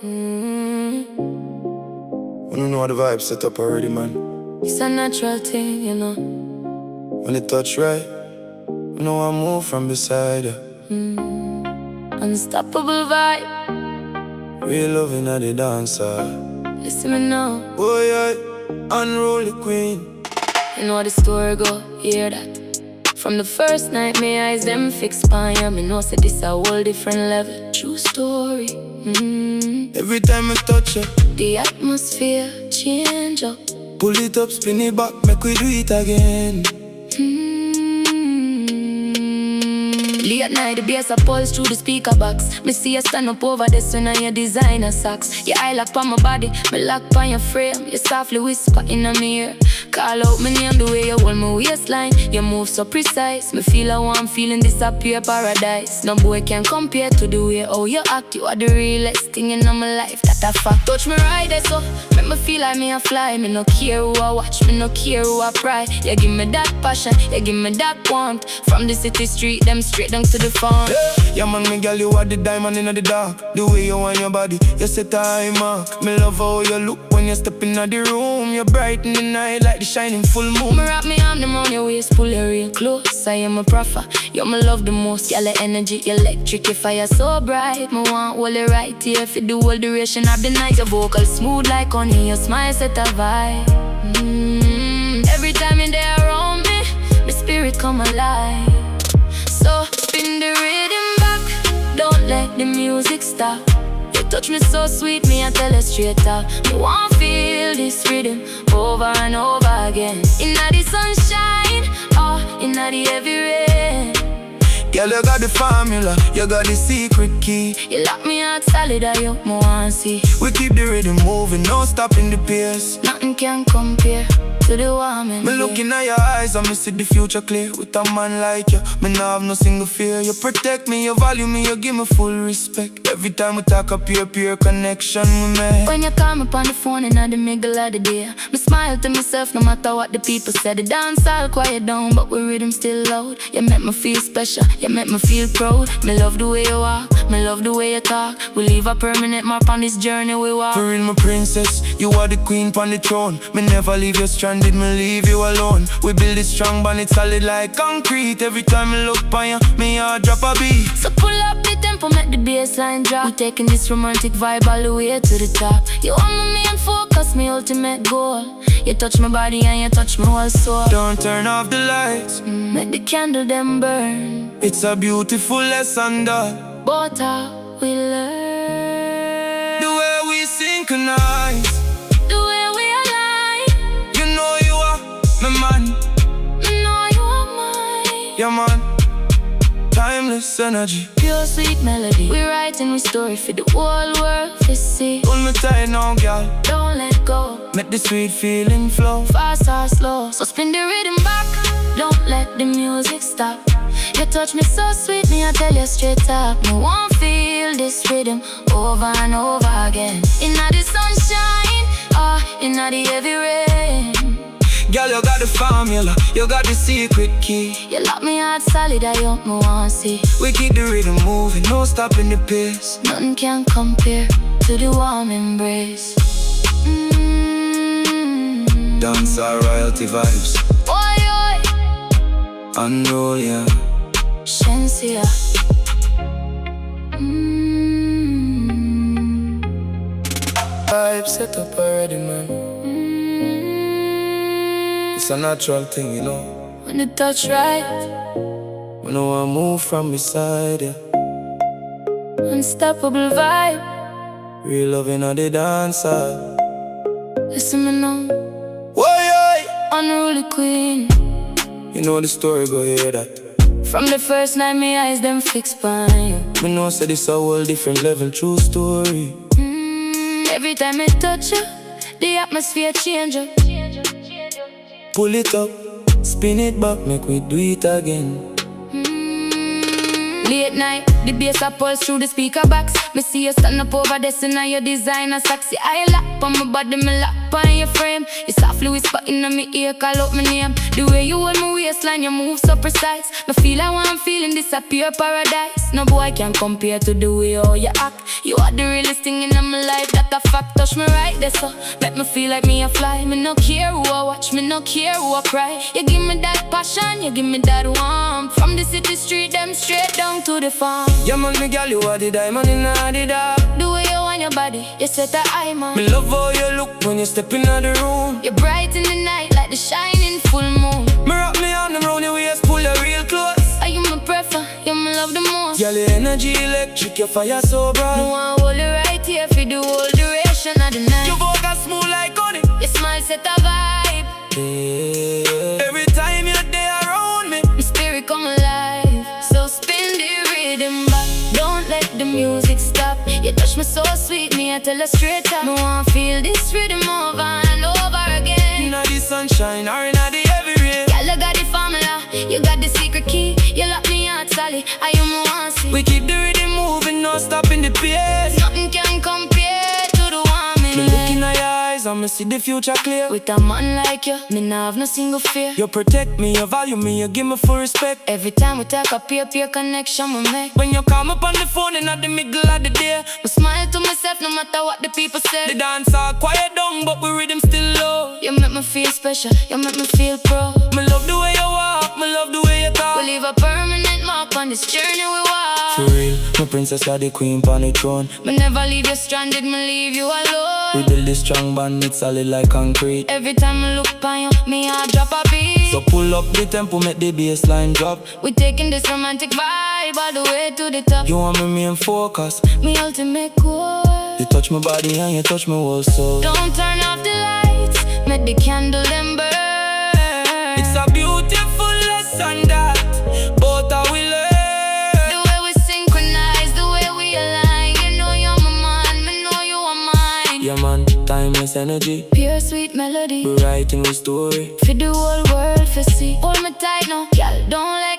When you know the vibe set up already, man. It's a natural thing, you know. When it touch right, you know I move from beside you. Unstoppable vibe. Real loving at the dancer. Listen me now. Oh yeah, unruly queen. You know how the story go, hear that. From the first night, my eyes them fixed on you. Me know say this a whole different level. True story. Every time I touch you, The atmosphere change up. pull it up, spin it back, make we do it again. Late night, the bass a pulse through the speaker box. Me see you stand up over there, so now your designer socks. Your eye lock on my body, me lock on your frame. You softly whisper in my ear. Call out my name the way you hold my waistline. You move so precise. Me feel a warm feeling disappear paradise. No boy can compare to the way how you act. You are the realest thing in my life, that a fact. Touch me right there, so make me feel like me a fly. Me no care who I watch, me no care who I pry. You give me that passion, you give me that warmth. From the city street, them straight down to the farm. Yeah man, me girl, you are the diamond in the dark. The way you want your body, you set a high mark. Me love how you look when you step in the room. You're bright in the night like the shining full moon. Me wrap me arm around your waist, pull you real close. I am a prophet, you me love the most. Your energy, electric, your fire so bright. Me want hold it right here for the whole duration of the night. Your vocal smooth like honey, your smile set a vibe. Every time you're there around me, my spirit come alive. So spin the rhythm back, don't let the music stop. You touch me so sweet, me I tell you straight up. Me want feel this rhythm over and over again. Inna the sunshine, or inna the heavy rain. Girl, you got the formula, you got the secret key. You lock me out solid, I you me want see. We keep the rhythm moving, no stopping the pace. Nothing can compare to the warm embrace. Me looking at your eyes and me see the future clear. With a man like you, me nah have no single fear. You protect me, you value me, you give me full respect. Every time we talk a peer connection we make. When you call me on the phone in the middle of the day, me smile to myself no matter what the people say. The dance all quiet down, but we rhythm still loud. You make me feel special, you make me feel proud. Me love the way you walk, me love the way you talk. We leave a permanent mark on this journey we walk. For real, my princess, you are the queen on the throne. Me never leave you stranded, me leave you alone. We build it strong, but it's solid like concrete. Every time I look on you, me heart drop a beat. So pull up the tempo, make the bassline drop. We taking this romantic vibe all the way to the top. You want my main focus, my ultimate goal. You touch my body and you touch my whole soul. Don't turn off the lights, make the candle them burn. it's a beautiful lesson that But how we learn. the way we synchronize, The way we align. you know you are my man. Me know you are mine. Yeah man, timeless energy. Pure sweet melody. We writing we story for the whole world to see. Hold me tight now, girl, Don't let go. make the sweet feeling flow. Fast or slow. So spin the rhythm back. Don't let the music stop. You touch me so sweet, me I tell you straight up. Me won't feel this rhythm over and over again. Inna the sunshine, or inna the heavy rain. Girl, you got the formula, you got the secret key. You lock me out solid, I hope me want see. We keep the rhythm moving, no stopping the pace. Nothing can compare to the warm embrace. Dancehall royalty vibes, Oi, oi, unroll, yeah. Shenseea. Vibe set up already, man. It's a natural thing, you know. When the touch right, When I want move from beside you, unstoppable vibe. real loving on the dancer. Listen me now, Why, unruly queen. you know the story, go hear that. From the first night, my eyes them fixed on you. Me know say this a whole different level, true story. Every time I touch you, the atmosphere change up. Pull it up, spin it back, make we do it again. Late night, the bass a pulse through the speaker box. Me see you stand up over there, so now your designer sexy. I lap on my body, me lap on your frame. You softly whisper in my ear, call out my name. The way you hold my waistline, you move so precise. Me feel like I'm feeling disappear paradise. No boy can compare to the way how you act. You are the realest thing in my life. push me right there, so make me feel like me a fly. Me no care who I watch, me no care who I cry. You give me that passion, you give me that warmth. From the city street, them straight down to the farm. Yeah man, me girl, you are the diamond in the dark. The way you want your body, you set a eye man. Me love how you look when you step in the room. You're bright in the night like the shining full moon. Me rock me on the round your waist, pull you real close. Are you my prefer, you my love the most. Girl, your energy electric, your fire so bright. No one hold you right here for the whole duration of the night. Your vocal smooth like honey. Your smile set a vibe. Yeah. Every time you're there around me, My spirit come alive. So spin the rhythm back. Don't let the music stop. You touch me so sweet, me I tell you straight up. Me want feel this rhythm over and over again. inna the sunshine or inna the heavy rain. Girl, you got the formula, you got the secret key. You lock me out, Sally, I you me want see. We keep the rhythm moving, no stopping the pace. Nothing can compare to the one Me look in your eyes and me see the future clear. With a man like you, me nah have no single fear. You protect me, you value me, you give me full respect. Every time we talk a peer connection we make. When you come up on the phone in the middle of the day, I smile to myself no matter what the people say. the dance all quiet down, but we rhythm still low. You make me feel special, you make me feel proud. Me love the way you walk, me love the way you talk. We leave a permanent mark on this journey we walk. For real, my princess got the queen on the throne. Me never leave you stranded, me leave you alone. We build this strong band, it's solid like concrete. Every time I look upon you, me heart drop a beat. So pull up the tempo, make the bassline drop. We taking this romantic vibe all the way to the top. You want me main focus. Me ultimate goal. You touch my body and you touch my whole soul. Don't turn off the lights, make the candle them burn. It's a beautiful lesson that both are we learn. The way we synchronize, the way we align. You know you're my man, me know you are mine. Yeah man, timeless energy. Pure sweet melody. We writing a story. For the whole world to see. Hold me tight now, girl, don't let